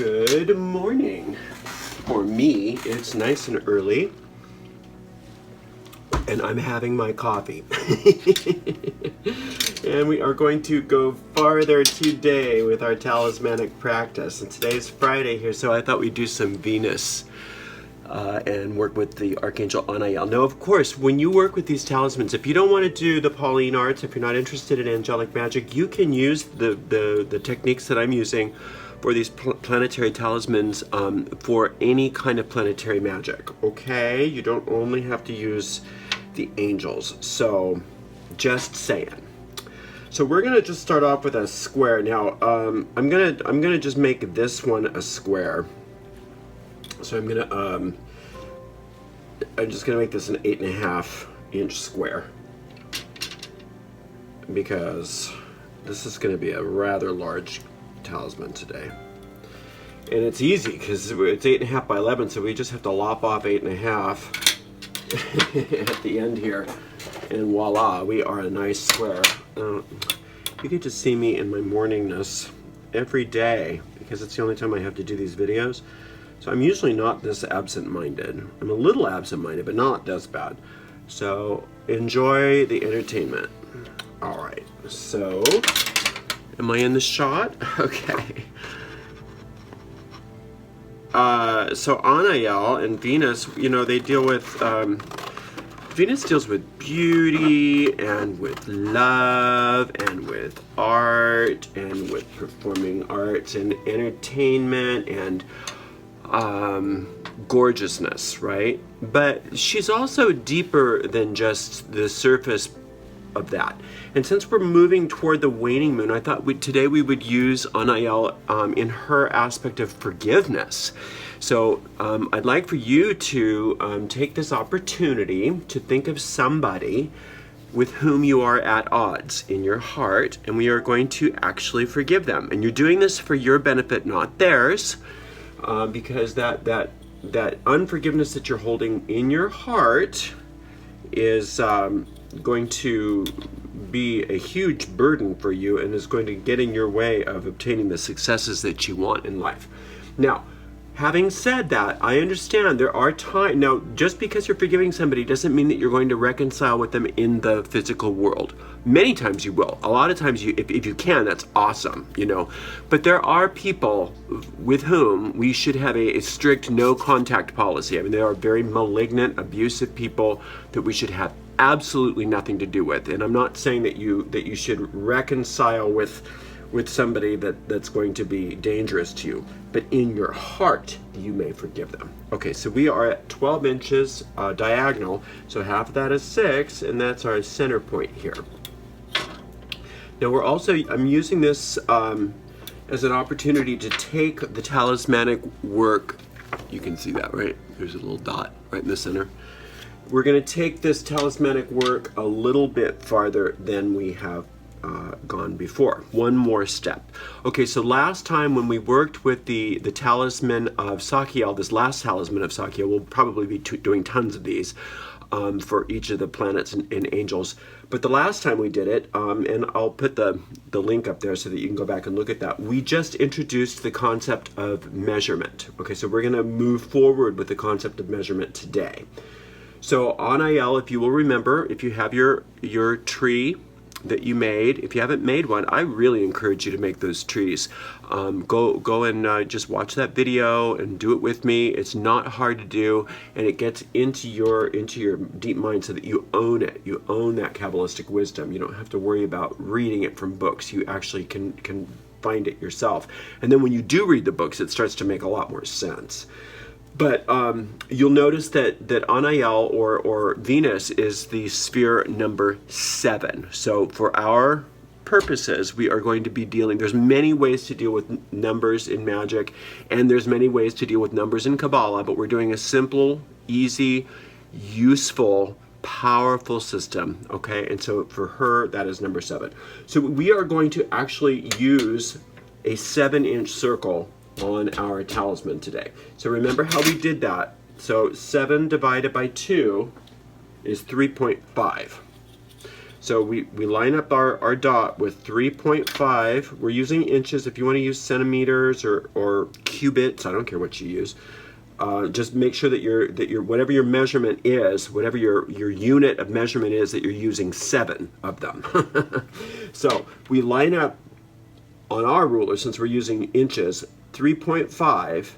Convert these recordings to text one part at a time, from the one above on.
Good morning. For me, it's nice and early, and I'm having my coffee. And we are going to go farther today with our talismanic practice. And today's Friday here, so I thought we'd do some Venus and work with the Archangel Anael. Now, of course, when you work with these talismans, if you don't want to do the Pauline arts, if you're not interested in angelic magic, you can use the techniques that I'm using for these planetary talismans for any kind of planetary magic, okay? You don't only have to use the angels, so just saying. So we're gonna just start off with a square. Now, I'm gonna just make this one a square. So I'm just gonna make this an 8.5 inch square because this is gonna be a rather large talisman today. And it's easy because it's 8.5 by 11, so we just have to lop off 8.5 at the end here, and voila, we are a nice square. You get to see me in my morningness every day because it's the only time I have to do these videos. So I'm usually not this absent-minded. I'm a little absent-minded, but not this bad. So enjoy the entertainment. All right, so am I in the shot? Okay. So Anael and Venus, you know, they deal with, Venus deals with beauty and with love and with art and with performing arts and entertainment and gorgeousness, right? But she's also deeper than just the surface of that. And since we're moving toward the waning moon, I thought today we would use Anael in her aspect of forgiveness. So I'd like for you to take this opportunity to think of somebody with whom you are at odds in your heart, and we are going to actually forgive them. And you're doing this for your benefit, not theirs, because that unforgiveness that you're holding in your heart is going to be a huge burden for you and is going to get in your way of obtaining the successes that you want in life. Now, having said that, I understand there are times. Now, just because you're forgiving somebody doesn't mean that you're going to reconcile with them in the physical world. Many times you will. A lot of times, if you can, that's awesome, you know. But there are people with whom we should have a strict no contact policy. I mean, there are very malignant, abusive people that we should have absolutely nothing to do with. And I'm not saying that you should reconcile with somebody that's going to be dangerous to you, but in your heart you may forgive them. Okay, so we are at 12 inches diagonal, so half of that is 6, and that's our center point here. Now I'm using this as an opportunity to take the talismanic work. You can see that, right? There's a little dot right in the center. We're going to take this talismanic work a little bit farther than we have gone before. One more step. Okay, so last time when we worked with the talisman of Sakiel, this last talisman of Sakiel, we'll probably be doing tons of these for each of the planets and angels. But the last time we did it, and I'll put the link up there so that you can go back and look at that, we just introduced the concept of measurement. Okay, so we're going to move forward with the concept of measurement today. So Anael, if you will remember, if you have your tree that you made, if you haven't made one, I really encourage you to make those trees. Go and just watch that video and do it with me. It's not hard to do, and it gets into your deep mind so that you own it. You own that Kabbalistic wisdom. You don't have to worry about reading it from books. You actually can find it yourself. And then when you do read the books, it starts to make a lot more sense. But you'll notice that Anael or Venus is the sphere number 7. So for our purposes, we are going to be dealing, there's many ways to deal with numbers in magic, and there's many ways to deal with numbers in Kabbalah, but we're doing a simple, easy, useful, powerful system, okay? And so for her, that is number 7. So we are going to actually use a 7-inch circle on our talisman today. So remember how we did that. So 7 divided by 2 is 3.5. So we line up our dot with 3.5. We're using inches. If you want to use centimeters or cubits, I don't care what you use. Just make sure that your whatever your measurement is, whatever your unit of measurement is, that you're using 7 of them. So we line up on our ruler, since we're using inches, 3.5,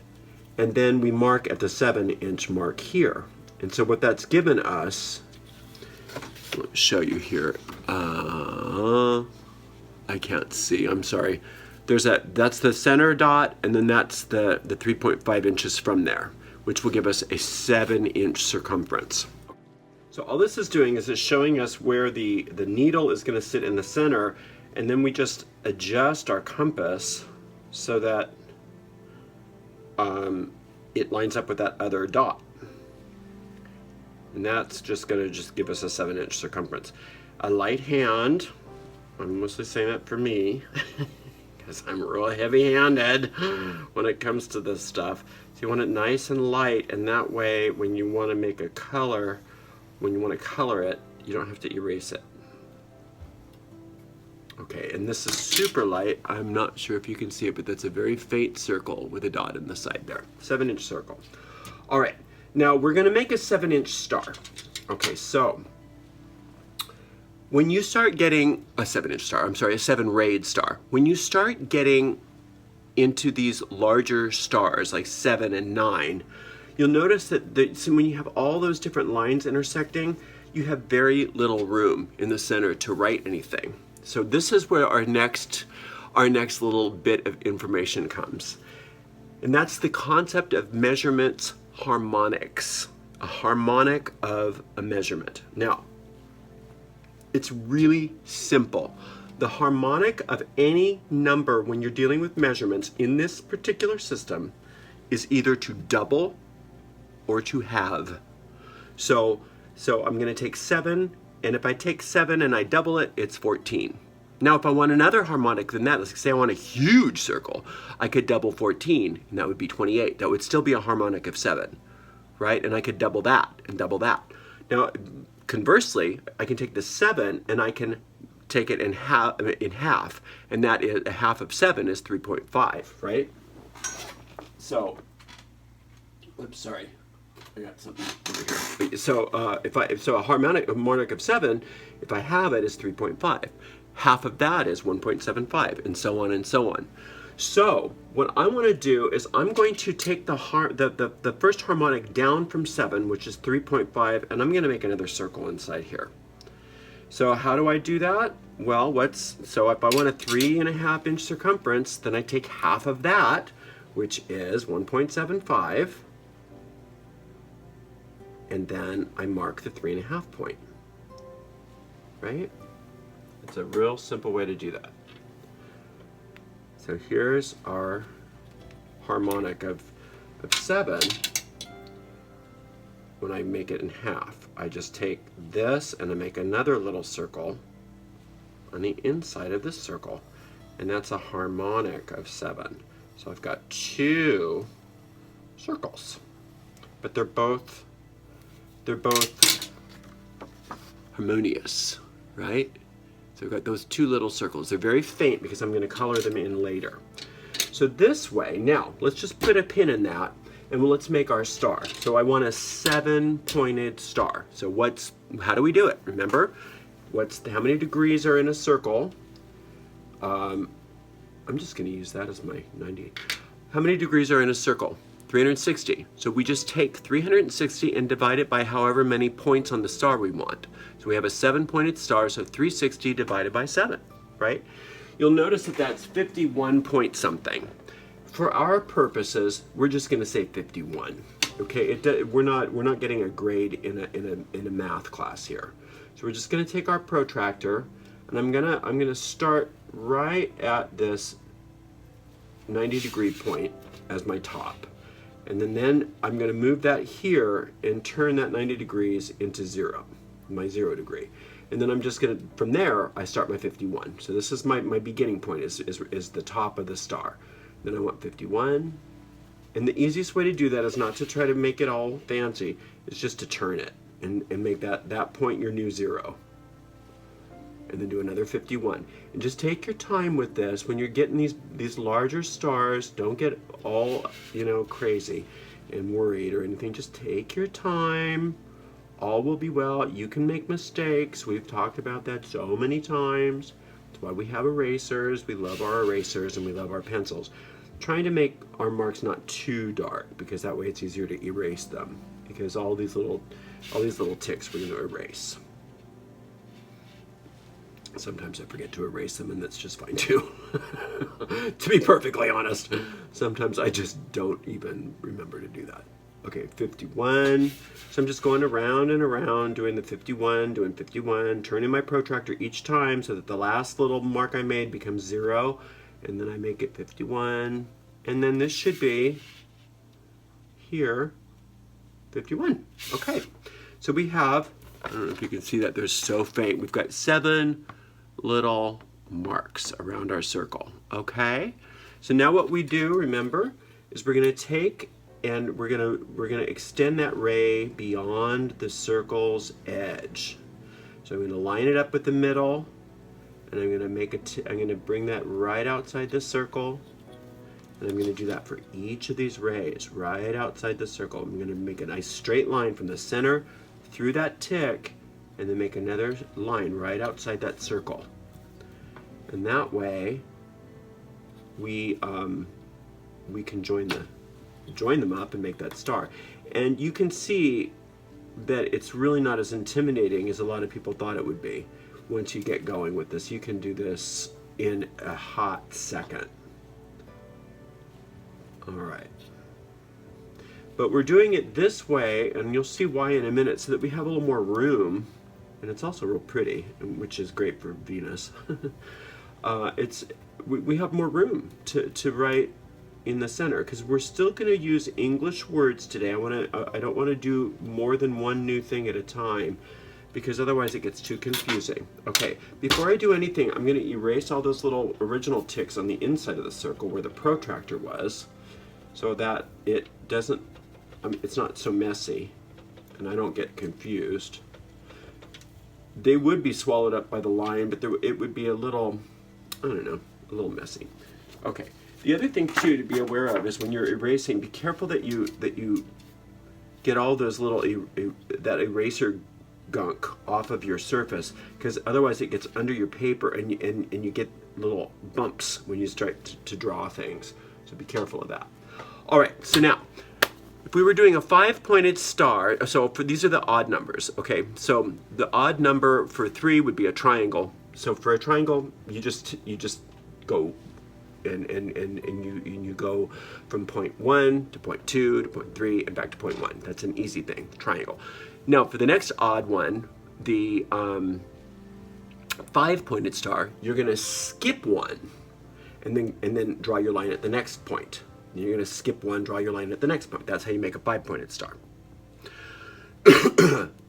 and then we mark at the 7-inch mark here. And so what that's given us, let me show you here. I can't see, I'm sorry. That's the center dot, and then that's the 3.5 inches from there, which will give us a 7-inch circumference. So all this is doing is it's showing us where the needle is going to sit in the center, and then we just adjust our compass so that it lines up with that other dot. And that's just going to give us a 7-inch circumference. A light hand, I'm mostly saying that for me, because I'm real heavy-handed when it comes to this stuff. So you want it nice and light, and that way when you want to make a color, when you want to color it, you don't have to erase it. Okay, and this is super light. I'm not sure if you can see it, but that's a very faint circle with a dot in the side there. 7-inch circle. All right, now we're going to make a 7-inch star. Okay, so when you start getting a 7-inch star, I'm sorry, a 7-rayed star, when you start getting into these larger stars like 7 and 9, you'll notice that so when you have all those different lines intersecting, you have very little room in the center to write anything. So this is where our next little bit of information comes. And that's the concept of measurements harmonics, a harmonic of a measurement. Now, it's really simple. The harmonic of any number when you're dealing with measurements in this particular system is either to double or to halve. So I'm going to take 7, and if I take 7 and I double it, it's 14. Now if I want another harmonic than that, let's say I want a huge circle, I could double 14, and that would be 28. That would still be a harmonic of 7, right? And I could double that and double that. Now conversely, I can take the 7 and I can take it in half, and that is a half of 7 is 3.5, right? So, oops, sorry, I got something over here. So a harmonic of 7, if I have it, is 3.5. Half of that is 1.75, and so on and so on. So what I want to do is I'm going to take the first harmonic down from 7, which is 3.5, and I'm going to make another circle inside here. So how do I do that? Well, so if I want a 3.5-inch circumference, then I take half of that, which is 1.75, and then I mark the 3.5 point, right? It's a real simple way to do that. So here's our harmonic of 7. When I make it in half, I just take this and I make another little circle on the inside of this circle, and that's a harmonic of 7. So I've got 2 circles, but they're both harmonious, right? So I've got those 2 little circles. They're very faint because I'm going to color them in later. So this way, now let's just put a pin in that, and let's make our star. So I want a 7-pointed star. So how do we do it? Remember, how many degrees are in a circle? I'm just going to use that as my 90. How many degrees are in a circle? 360. So we just take 360 and divide it by however many points on the star we want. So we have a 7-pointed star, so 360 divided by 7, right? You'll notice that that's 51 point something. For our purposes, we're just going to say 51. Okay, we're not getting a grade in a math class here. So we're just going to take our protractor, and I'm gonna start right at this 90-degree point as my top. And then I'm going to move that here and turn that 90 degrees into 0, my 0 degree. And then I'm just going to, from there, I start my 51. So this is my beginning point, is the top of the star. Then I want 51. And the easiest way to do that is not to try to make it all fancy. It's just to turn it and make that point your new 0. and then do another 51. And just take your time with this. When you're getting these larger stars, don't get all, you know, crazy and worried or anything. Just take your time. All will be well. You can make mistakes. We've talked about that so many times. That's why we have erasers. We love our erasers and we love our pencils. Trying to make our marks not too dark, because that way it's easier to erase them, because all these little ticks we're going to erase. Sometimes I forget to erase them, and that's just fine too. To be perfectly honest, sometimes I just don't even remember to do that. Okay, 51. So I'm just going around and around doing the 51, doing 51, turning my protractor each time so that the last little mark I made becomes 0, and then I make it 51, and then this should be here 51. Okay, so we have, I don't know if you can see that, they're so faint. We've got 7 little marks around our circle. Okay, so now what we do, remember, is we're going to take and we're gonna extend that ray beyond the circle's edge. So I'm going to line it up with the middle, and I'm going to bring that right outside the circle, and I'm going to do that for each of these rays right outside the circle. I'm going to make a nice straight line from the center through that tick, and then make another line right outside that circle. And that way we can join them up and make that star. And you can see that it's really not as intimidating as a lot of people thought it would be. Once you get going with this, you can do this in a hot second. All right. But we're doing it this way, and you'll see why in a minute, so that we have a little more room. And it's also real pretty, which is great for Venus. We have more room to write in the center, because we're still going to use English words today. I don't want to do more than one new thing at a time, because otherwise it gets too confusing. Okay, before I do anything, I'm going to erase all those little original ticks on the inside of the circle where the protractor was, so that it doesn't, it's not so messy and I don't get confused. They would be swallowed up by the line, but it would be a little, I don't know, a little messy. Okay. The other thing too to be aware of is when you're erasing, be careful that you get all those little that eraser gunk off of your surface, because otherwise it gets under your paper and you get little bumps when you start to draw things. So be careful of that. All right, so now if we were doing a 5-pointed star, so these are the odd numbers. Okay, so the odd number for 3 would be a triangle. So for a triangle, you just go and you go from point 1 to point 2 to point 3 and back to point 1. That's an easy thing, triangle. Now for the next odd one, the 5-pointed star, you're going to skip 1 and then draw your line at the next point. You're going to skip 1, draw your line at the next point. That's how you make a 5-pointed star.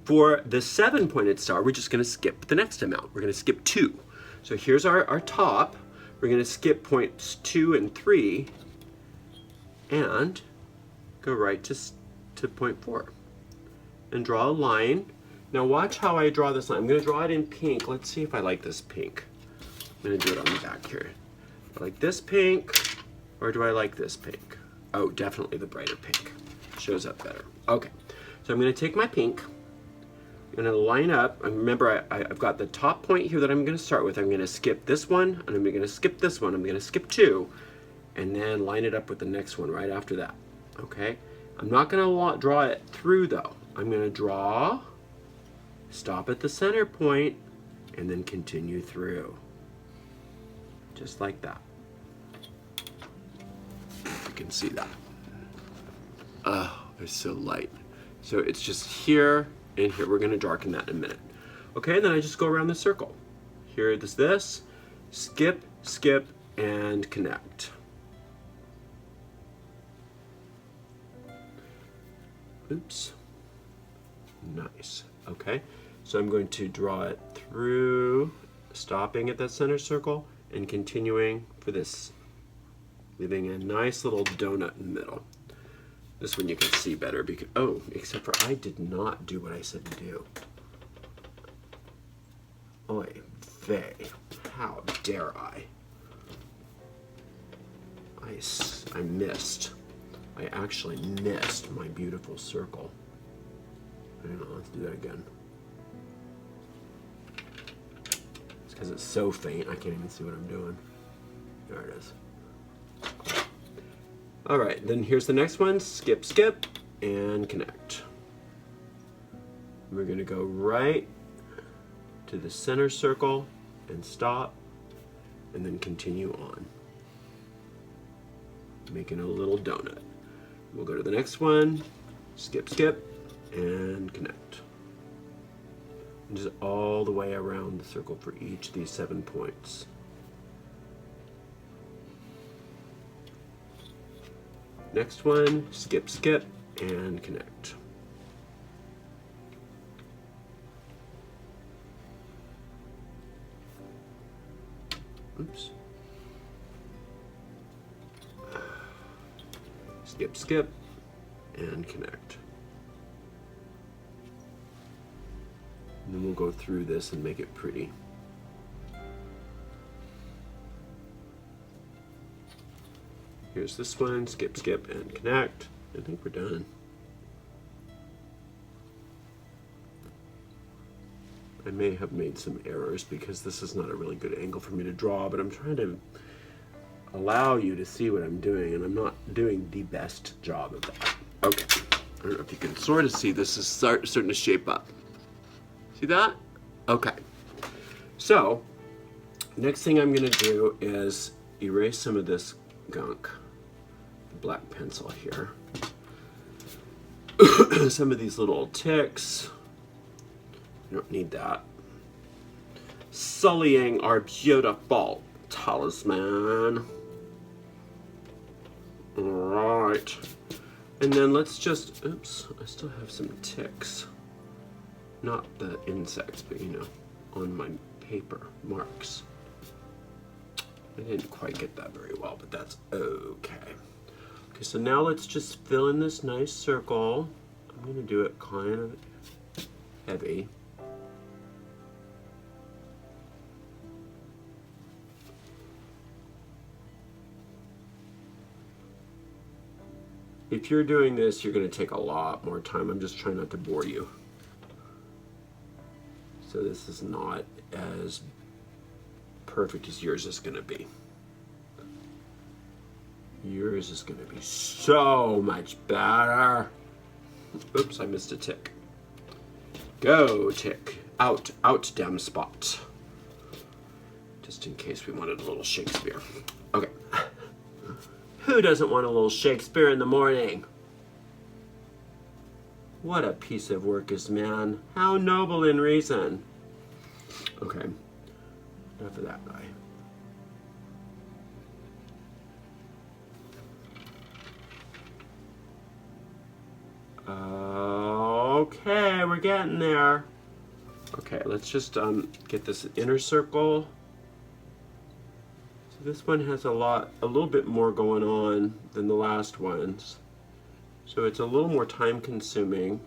For the 7-pointed star, we're just going to skip the next amount. We're going to skip 2. So here's our top. We're going to skip points 2 and 3 and go right to point 4 and draw a line. Now watch how I draw this line. I'm going to draw it in pink. Let's see if I like this pink. I'm going to do it on the back here. Do I like this pink, or do I like this pink? Oh, definitely the brighter pink. Shows up better. Okay, so I'm going to take my pink. I'm going to line up, and remember I've got the top point here that I'm going to start with. I'm going to skip this one, and I'm going to skip this one. I'm going to skip 2, and then line it up with the next one right after that. Okay? I'm not going to draw it through though. I'm going to draw, stop at the center point, and then continue through. Just like that. You can see that. Oh, it's so light. So it's just here and here. We're going to darken that in a minute. Okay, and then I just go around the circle. Here is this, skip, skip, and connect. Oops. Nice. Okay, so I'm going to draw it through, stopping at that center circle and continuing for this, leaving a nice little donut in the middle. This one you can see better because, oh, except for I did not do what I said to do. Oy Faye. How dare I? I missed. I actually missed my beautiful circle. Hang on, let's do that again. It's because it's so faint, I can't even see what I'm doing. There it is. All right, then here's the next one. Skip, skip, and connect. We're gonna go right to the center circle and stop, and then continue on. Making a little donut. We'll go to the next one, skip, skip, and connect. And just all the way around the circle for each of these 7 points. Next one, skip, skip, and connect. Oops. Skip, skip, and connect. And then we'll go through this and make it pretty. Here's this one, skip, skip, and connect. I think we're done. I may have made some errors because this is not a really good angle for me to draw, but I'm trying to allow you to see what I'm doing, and I'm not doing the best job of that. Okay, I don't know if you can sort of see this is starting to shape up. See that? Okay. So, next thing I'm gonna do is erase some of this gunk. The black pencil here. Some of these little ticks. You don't need that. Sullying our beautiful talisman. Alright. And then let's just, oops, I still have some ticks. Not the insects, but you know, on my paper marks. I didn't quite get that very well, but that's okay. Okay, so now let's just fill in this nice circle. I'm gonna do it kind of heavy. If you're doing this, you're going to take a lot more time. I'm just trying not to bore you. So this is not as perfect as yours is going to be. Yours is going to be so much better. Oops, I missed a tick. Go, tick. Out, out, damn spot. Just in case we wanted a little Shakespeare. Okay. Who doesn't want a little Shakespeare in the morning? What a piece of work is man. How noble in reason. Okay, enough of that guy. Okay, we're getting there. Okay, let's just get this inner circle. This one has a little bit more going on than the last ones. So it's a little more time consuming,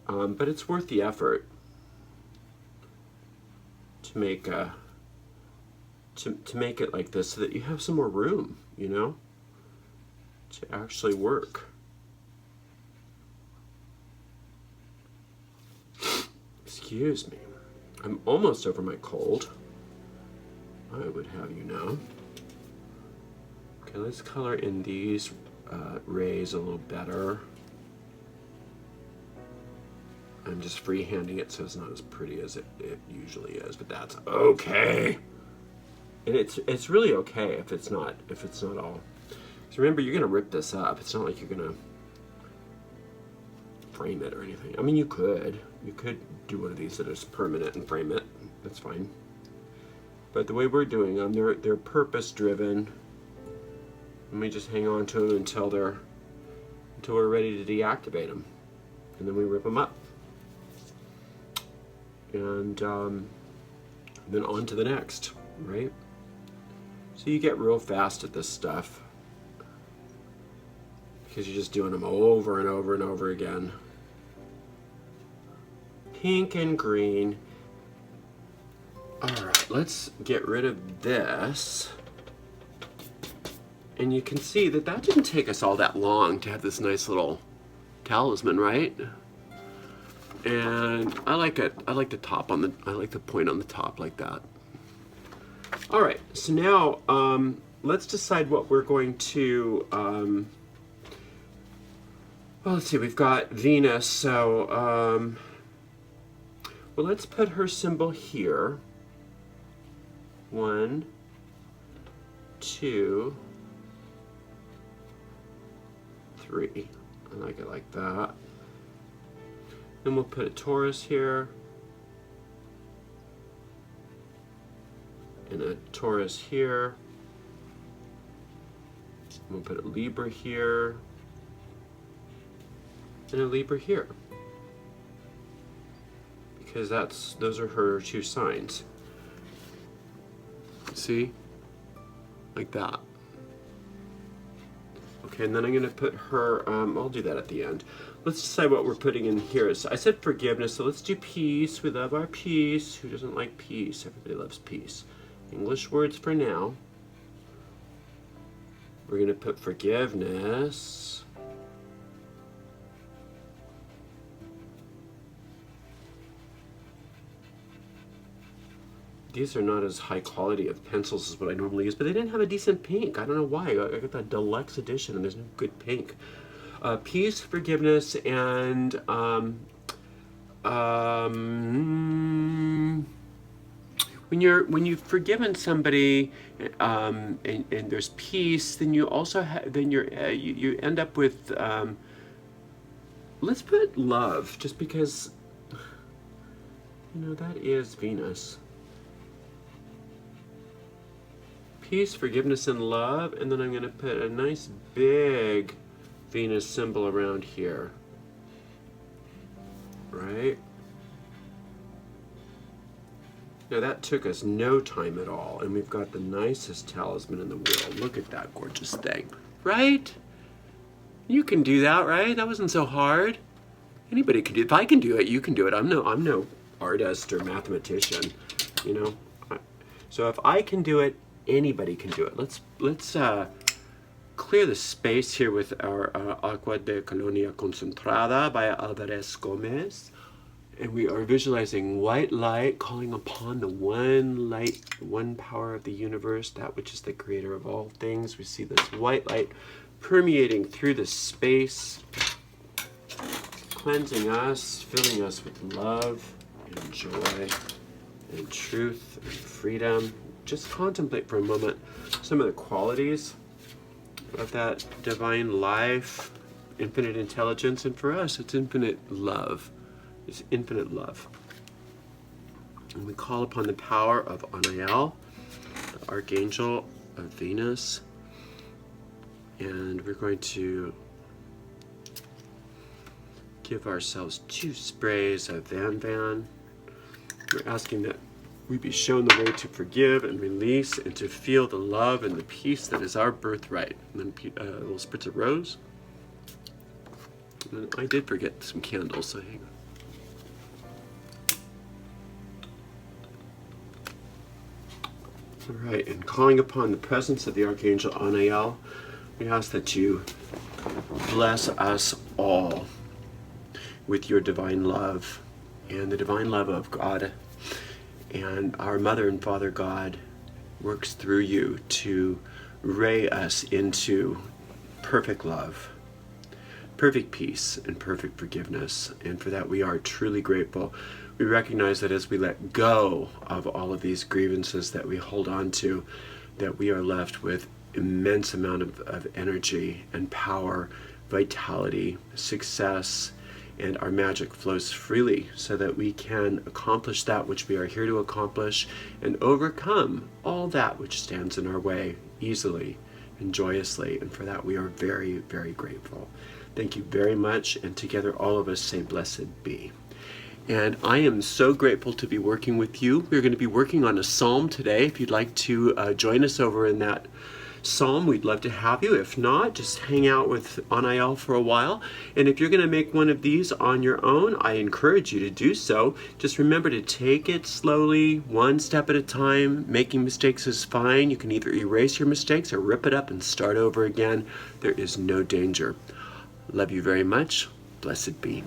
but it's worth the effort to make to make it like this so that you have some more room, you know, to actually work. Excuse me, I'm almost over my cold. I would have you know. Okay, let's color in these rays a little better. I'm just freehanding it so it's not as pretty as it usually is, but that's okay. And it's really okay if it's not all. So remember, you're gonna rip this up. It's not like you're gonna frame it or anything. I mean, you could do one of these that is permanent and frame it. That's fine. But the way we're doing them, they're purpose driven. And we just hang on to them until we're ready to deactivate them, and then we rip them up. And then on to the next, right? So you get real fast at this stuff because you're just doing them over and over and over again. Pink and green, All right, let's get rid of this. And you can see that that didn't take us all that long to have this nice little talisman, right? And I like it. I like the top on the, I like the point on the top like that. All right, so now let's decide what we're going to, well, let's see, we've got Venus, so, well, let's put her symbol here. 1, 2, 3. I like it like that. Then we'll put a Taurus here. And a Taurus here. We'll put a Libra here. And a Libra here. Because those are her 2 signs. See? Like that. Okay, and then I'm going to put her, I'll do that at the end. Let's decide what we're putting in here. So I said forgiveness, so let's do peace. We love our peace. Who doesn't like peace? Everybody loves peace. English words for now. We're going to put forgiveness. These are not as high quality of pencils as what I normally use, but they didn't have a decent pink. I don't know why. I got that deluxe edition and there's no good pink. Peace, forgiveness, and when you've forgiven somebody and there's peace, then you also you end up with let's put love, just because that is Venus. Peace, forgiveness, and love, and then I'm going to put a nice big Venus symbol around here, right? Now that took us no time at all, and we've got the nicest talisman in the world. Look at that gorgeous thing, right? You can do that, right? That wasn't so hard. Anybody can do it. If I can do it, you can do it. I'm no artist or mathematician, So if I can do it, anybody can do it. Let's clear the space here with our Agua de Colonia Concentrada by Alvarez Gomez. And we are visualizing white light, calling upon the one light, one power of the universe, that which is the creator of all things. We see this white light permeating through the space, cleansing us, filling us with love and joy and truth and freedom. Just contemplate for a moment some of the qualities of that divine life, infinite intelligence, and for us, it's infinite love. It's infinite love. And we call upon the power of Anael, the archangel of Venus, and we're going to give ourselves 2 sprays of Van Van. We're asking that we be shown the way to forgive and release and to feel the love and the peace that is our birthright. And then a little spritz of rose. And I did forget some candles, so hang on. All right, and calling upon the presence of the Archangel Anael, we ask that you bless us all with your divine love and the divine love of God. And our Mother and Father God works through you to ray us into perfect love, perfect peace, and perfect forgiveness. And for that we are truly grateful. We recognize that as we let go of all of these grievances that we hold on to, that we are left with immense amount of energy and power, vitality, success, and our magic flows freely so that we can accomplish that which we are here to accomplish and overcome all that which stands in our way easily and joyously. And for that we are very, very grateful. Thank you very much, and together all of us say blessed be. And I am so grateful to be working with you. We're going to be working on a psalm today. If you'd like to join us over in that psalm, we'd love to have you. If not, just hang out with Anael for a while. And if you're going to make one of these on your own, I encourage you to do so. Just remember to take it slowly, one step at a time. Making mistakes is fine. You can either erase your mistakes or rip it up and start over again. There is no danger. Love you very much. Blessed be.